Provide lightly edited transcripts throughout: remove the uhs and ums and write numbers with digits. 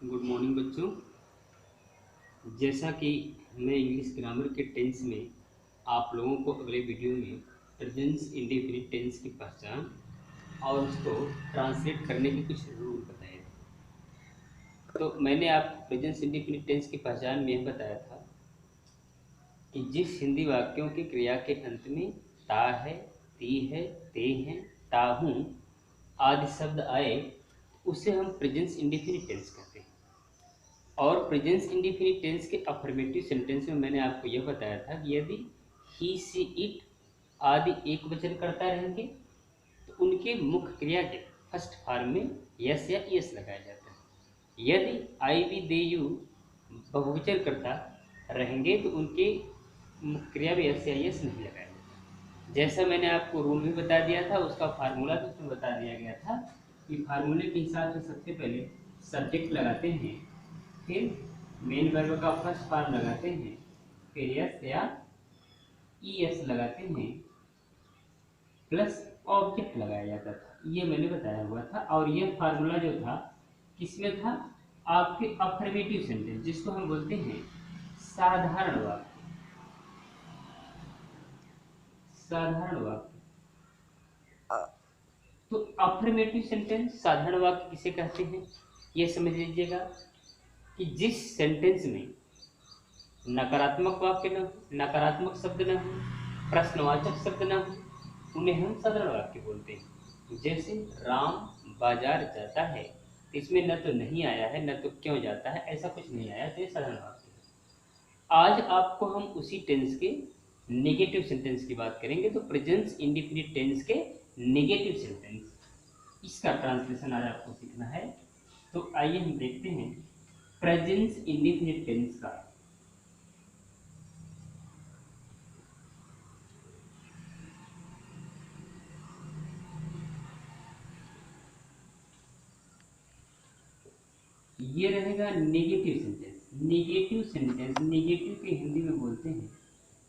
Good morning बच्चों। जैसा कि मैं इंग्लिश ग्रामर के टेंस में आप लोगों को अगले वीडियो में प्रेजेंट इंडेफिनिट टेंस की पहचान और उसको ट्रांसलेट करने के कुछ रूल बताए थे। तो मैंने आपको प्रेजेंट इंडेफिनिट टेंस की पहचान में यह बताया था कि जिस हिंदी वाक्यों की क्रिया के अंत में ता है, ती है, ते हैं, ताहूँ आदि शब्द आए उसे हम प्रेजेंट इंडेफिनिट टेंस कहते हैं। और प्रेजेंस इंडिफिनिट टेंस के अफर्मेटिव सेंटेंस में मैंने आपको यह बताया था कि यदि ही सी इट आदि एक वचन करता रहेंगे तो उनके मुख्य क्रिया के फर्स्ट फॉर्म में यस या यस लगाया जाता है। यदि आई वी दे यू बहुवचन करता रहेंगे तो उनके मुख्य क्रिया में यस या यस नहीं लगाया जाता। जैसा मैंने आपको रूल भी बता दिया था, उसका फार्मूला भी उसमें बता दिया गया था कि फार्मूले के हिसाब से सबसे पहले सब्जेक्ट लगाते हैं, फिर मेन वर्ब का फर्स्ट फॉर्म लगाते हैं, फिर यस या ई एस लगाते हैं, प्लस ऑब्जेक्ट लगाया जाता था। ये मैंने बताया हुआ था। और यह फार्मूला जो था किसमें था? आपके अफर्मेटिव सेंटेंस, जिसको हम बोलते हैं साधारण वाक्य। साधारण वाक्य। तो अफर्मेटिव सेंटेंस साधारण वाक्य किसे कहते हैं, ये समझ लीजिएगा कि जिस सेंटेंस में नकारात्मक वाक्य न हो, नकारात्मक शब्द न हो, प्रश्नवाचक शब्द न हो, उन्हें हम साधारण वाक्य बोलते हैं। जैसे राम बाजार जाता है, तो इसमें न तो नहीं आया है, न तो क्यों जाता है, ऐसा कुछ नहीं आया, तो ये साधारण वाक्य है। आज आपको हम उसी टेंस के नेगेटिव सेंटेंस की बात करेंगे। तो प्रेजेंट इंडिफिनिट टेंस के नेगेटिव सेंटेंस, इसका ट्रांसलेशन आज आपको सीखना है। तो आइए हम देखते हैं प्रेजेंट इंडिफिनिट टेंस का। ये रहेगा negative sentence. Negative sentence, negative के हिंदी में बोलते हैं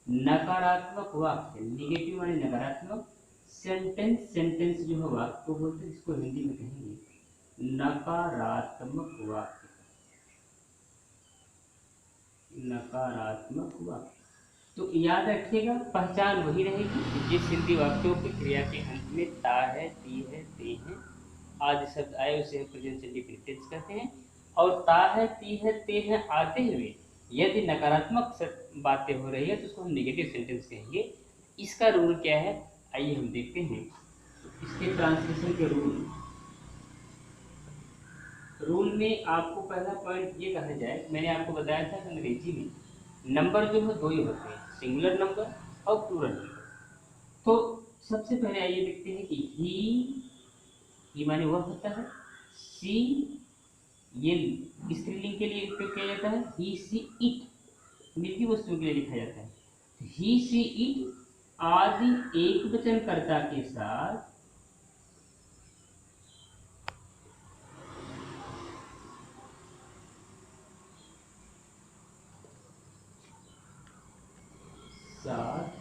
नकारात्मक वाक्य। नेगेटिव माने नकारात्मक, सेंटेंस, सेंटेंस जो है वाक्य को बोलते हैं, इसको हिंदी में कहेंगे नकारात्मक वाक्य। नकारात्मक वाक्य। तो याद रखिएगा, पहचान वही रहेगी कि जिस हिंदी वाक्यों की क्रिया के अंत में ता है, ती है, ते हैं आदि शब्द आए उसे हम प्रेजेंट इंडिफिनिट टेंस कहते हैं। और ता है, ती है, ते हैं आते हुए यदि नकारात्मक बातें हो रही है तो उसको हम नेगेटिव सेंटेंस कहेंगे। इसका रूल क्या है, आइए हम देखते हैं। इसके ट्रांसलेशन के रूल। रूल में आपको पहला पॉइंट ये कहना जाए, मैंने आपको बताया था कि अंग्रेजी में नंबर जो है दो ही होते हैं, सिंगुलर नंबर और प्लूरल नंबर। तो सबसे पहले आइए देखते हैं कि ही माने वह होता है, सी ये स्त्रीलिंग के लिए उपयोग किया जाता है, ही सी इट निजी वस्तुओं के लिए लिखा जाता है। ही सी इट आदि एक वचन कर्ता के साथ साथ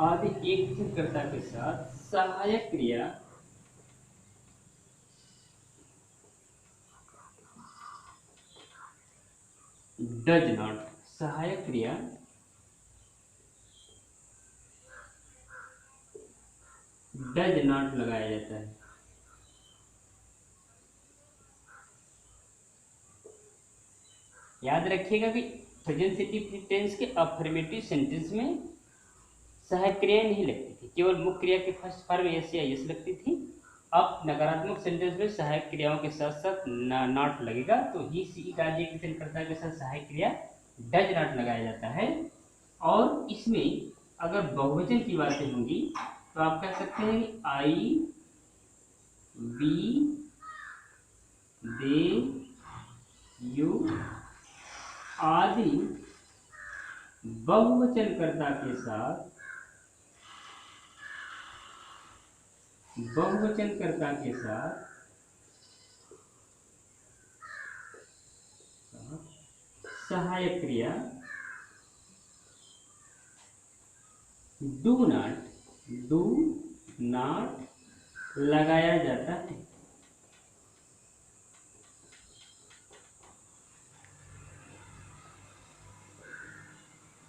आदि एक वचन कर्ता के साथ सहायक क्रिया डज नॉट, सहायक क्रिया डज नॉट लगाया जाता है। याद रखिएगा कि प्रेजेंट इंडेफिनिट टेंस के अफर्मेटिव सेंटेंस में सहायक क्रियाएं नहीं लगती थी, केवल मुख्य क्रिया के फर्स्ट फॉर्म में यस या यस लगती थी। अब नकारात्मक सेंटेंस में सहायक क्रियाओं के साथ साथ नॉट लगेगा, तो ही सी इट आदि एक वचनकर्ता के साथ सहायक क्रिया डज नॉट लगाया जाता है। और इसमें अगर बहुवचन की बातें होंगी तो आप कह सकते हैं कि आई, वी, दे, यू आदि बहुवचनकर्ता के साथ बहुवचनकर्ता के साथ सहायक क्रिया डू नॉट लगाया जाता है।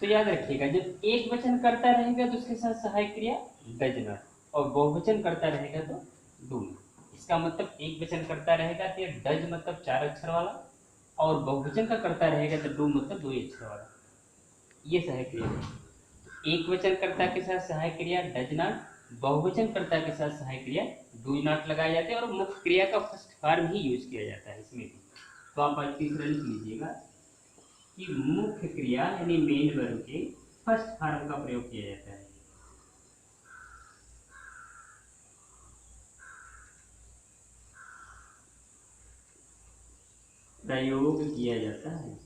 तो याद रखिएगा, जब एक वचन करता रहेगा तो उसके साथ सहायक क्रिया डज नॉट, और बहुवचन करता रहेगा तो डू नॉट। इसका मतलब एक वचन करता रहेगा तो डज मतलब 4 अक्षर वाला, और बहुवचन का करता रहेगा तो डू मतलब 2 अक्षर वाला। ये सहायक क्रिया है। एक वचन कर्ता के साथ सहायक क्रिया डज नॉट, बहुवचन कर्ता के साथ सहायक क्रिया डू नॉट लगाए जाते हैं, और मुख्य क्रिया का फर्स्ट फॉर्म ही यूज किया जाता है इसमें भी। तो आप आज तीसरा लिख लीजिएगा कि मुख्य क्रिया यानी मेन वर्ब के फर्स्ट फॉर्म का प्रयोग किया जाता है। प्रयोग किया जाता है।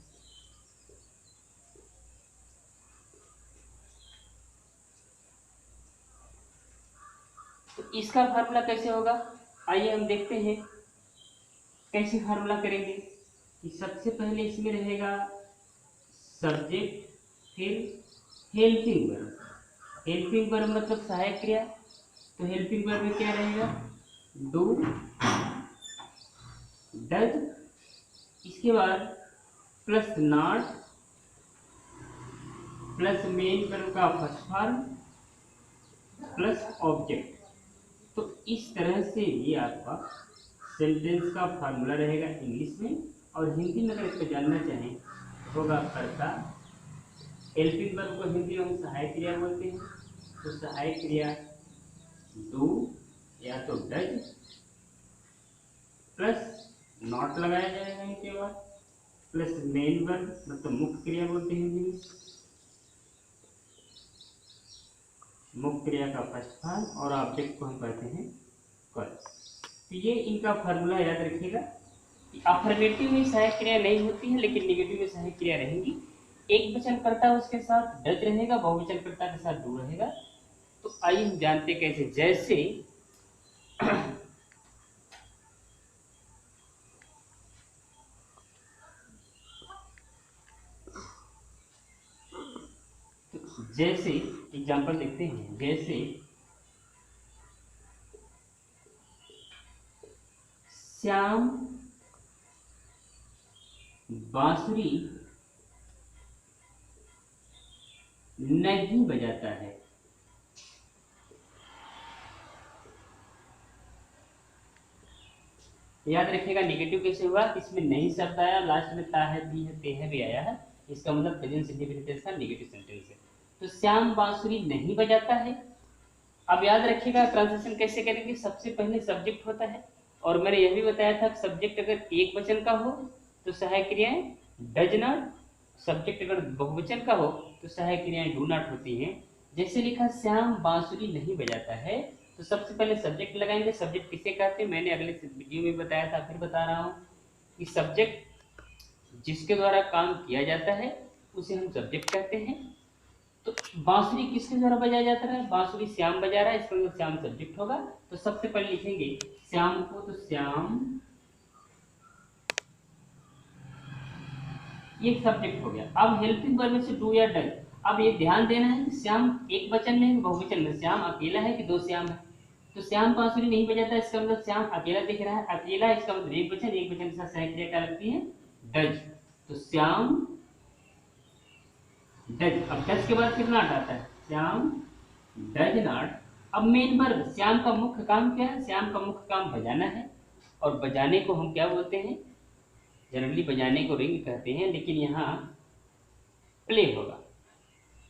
तो इसका फार्मूला कैसे होगा, आइए हम देखते हैं कैसे फार्मूला करेंगे। कि सबसे पहले इसमें रहेगा सब्जेक्ट, फिर हेल्पिंग वर्ब। हेल्पिंग वर्ब मतलब सहायक क्रिया, तो हेल्पिंग वर्ब में क्या रहेगा, डू, डज, इसके बाद plus not, plus main verb का फर्स्ट फॉर्म, प्लस ऑब्जेक्ट। तो इस तरह से ये आपका सेंटेंस का फार्मूला रहेगा इंग्लिश में। और हिंदी में अगर इसको जानना चाहें होगा कर्ता। हेल्पिंग वर्ब को हिंदी में हम सहायक क्रिया बोलते हैं, तो सहायक क्रिया डू या तो डज, प्लस नॉट लगाया जाएगा इनके बाद, प्लस मेन वर्ब मतलब मुख्य क्रिया बोलते हैं हिंदी में, मुख्य क्रिया का फर्स्ट फॉर्म, और ऑब्जेक्ट को हम कहते हैं कर। तो ये इनका फार्मूला याद रखिएगा। अफर्मेटिव में सहायक क्रिया नहीं होती है, लेकिन नेगेटिव में सहायक क्रिया रहेंगी। एक वचन करता उसके साथ डज रहेगा, बहुवचन करता के साथ डू रहेगा। तो आइए हम जानते कैसे। जैसे जैसे एग्जांपल देखते हैं। जैसे श्याम बांसुरी नहीं बजाता है। याद रखिएगा नेगेटिव कैसे हुआ, इसमें नहीं शब्द आया, लास्ट में ता है, भी है, ते है भी आया है। इसका मतलब प्रेजेंट इंडेफिनिट टेंस का नेगेटिव सेंटेंस है। तो श्याम बांसुरी नहीं बजाता है। अब याद रखिएगा ट्रांसलेशन कैसे करेंगे। सबसे पहले सब्जेक्ट होता है, और मैंने यह भी बताया था कि सब्जेक्ट अगर एक वचन का हो तो सहायक क्रियाएं डज नॉट, सब्जेक्ट अगर बहुवचन का हो तो सहायक क्रियाएं डू नॉट होती हैं। जैसे लिखा श्याम बांसुरी नहीं बजाता है, तो सबसे पहले सब्जेक्ट लगाएंगे। सब्जेक्ट किसे कहते हैं, मैंने अगले वीडियो में बताया था, फिर बता रहा हूँ कि सब्जेक्ट जिसके द्वारा काम किया जाता है उसे हम सब्जेक्ट कहते हैं। तो बांसुरी किसके द्वारा बजाया जाता है, बांसुरी श्याम बजा रहा है, इसका मतलब श्याम सब्जेक्ट होगा। तो सबसे पहले लिखेंगे श्याम को, तो श्याम ये सब्जेक्ट हो गया। अब हेल्पिंग वर्ब में से डू या डज। अब ये ध्यान देना है कि श्याम एक वचन में बहुवचन में, श्याम अकेला है कि दो श्याम है। तो श्याम बांसुरी नहीं बजाता, इसका मतलब श्याम अकेला दिख रहा है, अकेला इसका मतलब एक वचन, एक वचन के साथ सहायक क्रिया क्या लगती है, डज। तो श्याम डज। अब डज के बाद फिर नॉट आता है, श्याम डज नॉट। अब मेन वर्ब, श्याम का मुख्य काम क्या है, श्याम का मुख्य काम बजाना है, और बजाने को हम क्या बोलते हैं, जनरली बजाने को रिंग कहते हैं, लेकिन यहाँ प्ले होगा।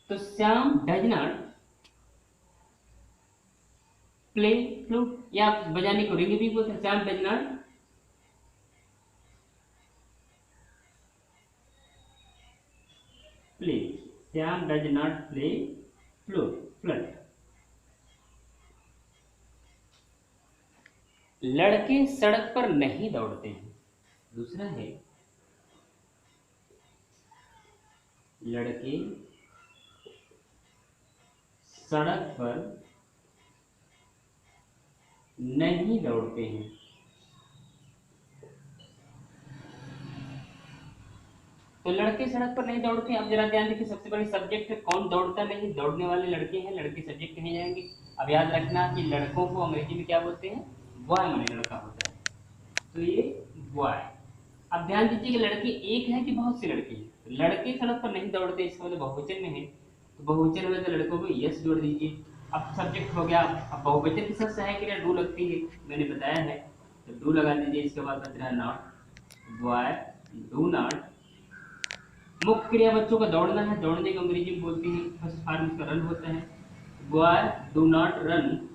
तो Shyam does not play flute, या बजाने को रिंग भी बोलते हैं। Shyam does not play, Shyam does not play flute, flirt. लड़के सड़क पर नहीं दौड़ते हैं। दूसरा है लड़के सड़क पर नहीं दौड़ते हैं। तो लड़के सड़क पर नहीं दौड़ते हैं। अब जरा ध्यान देखिए, सबसे पहले सब्जेक्ट है, कौन दौड़ता नहीं, दौड़ने वाले लड़के हैं, लड़के सब्जेक्ट कहे जाएंगे। अब याद रखना कि लड़कों को अंग्रेजी में क्या बोलते हैं, बॉय माने लड़का होता है, तो ये बॉय। अब ध्यान दीजिए कि लड़के एक है कि बहुत से लड़के हैं, तो लड़के सड़क पर नहीं दौड़ते, इसका मतलब बहुवचन में है, तो बहुवचन में तो लड़कों को यस जोड़ दीजिए। अब सब्जेक्ट हो गया, अब बहुवचन के साथ सहायक क्रिया डू लगती है, मैंने बताया है, तो डू लगा दीजिए। इसके बाद बच रहा नॉट, बॉय डू नॉट। मुख्य क्रिया बच्चों का दौड़ना है, दौड़ने को अंग्रेजी में बोलते हैं, फर्स्ट फॉर्म इसका रन होता है, बॉय डू नॉट रन।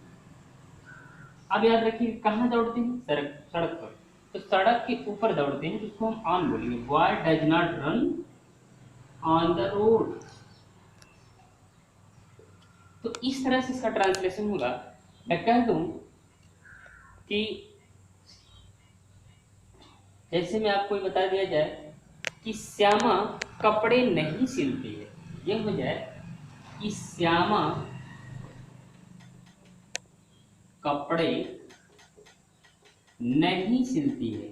अब याद रखिए कहाँ दौड़ते हैं, सड़क, सड़क पर, तो सड़क के ऊपर दौड़ते हैं, जिसको हम ऑन बोलेंगे, boy does not run on the road. तो इस तरह से इसका ट्रांसलेशन होगा। मैं कह दूं कि जैसे मैं आपको बता दिया जाए कि श्यामा कपड़े नहीं सिलती है, यह हो जाए कि श्यामा कपड़े नहीं सिलती है।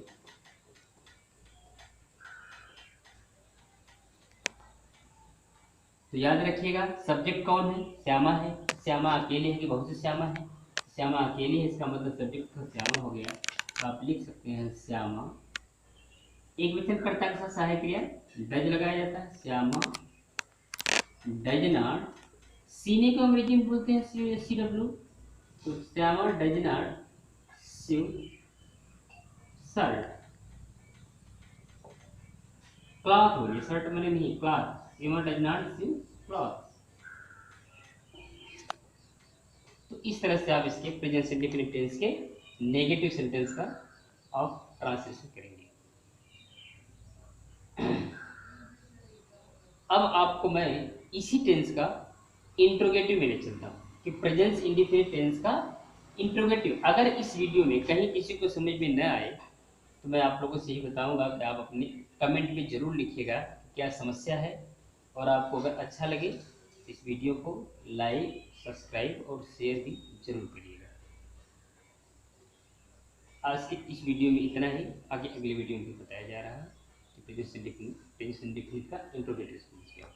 तो याद रखिएगा सब्जेक्ट कौन है, श्यामा है। श्यामा अकेले है कि बहुत से श्यामा है, श्यामा अकेली है, इसका मतलब सब्जेक्ट का श्यामा हो गया। तो आप लिख सकते हैं श्यामा, एक वचन कर्ता के साथ सहायक क्रिया डज लगाया जाता है, श्यामा डज नॉट, सीने को अंग्रेजी में बोलते हैं सी डब्ल्यू, तो Shyama does not sew shirt. Cloth हो गया, शर्ट मैंने नहीं, cloth, Shyama does not sew cloth. तो इस तरह से आप इसके प्रेजेंट इंडेफिनिट टेंस के नेगेटिव सेंटेंस का आप ट्रांसलेशन करेंगे। अब आपको मैं इसी टेंस का इंट्रोगेटिव में ले चलता हूँ कि प्रेजेंट इंडेफिनिट टेंस का इंट्रोगेटिव। अगर इस वीडियो में कहीं किसी को समझ में न आए तो मैं आप लोगों से यही बताऊंगा कि आप अपने कमेंट में ज़रूर लिखिएगा क्या समस्या है, और आपको अगर अच्छा लगे इस वीडियो को लाइक, सब्सक्राइब और शेयर भी जरूर करिएगा। आज के इस वीडियो में इतना ही, आगे अगले वीडियो में भी बताया जा रहा है कि प्रेजेंट इंडेफिनिट का इंट्रोगेटिव।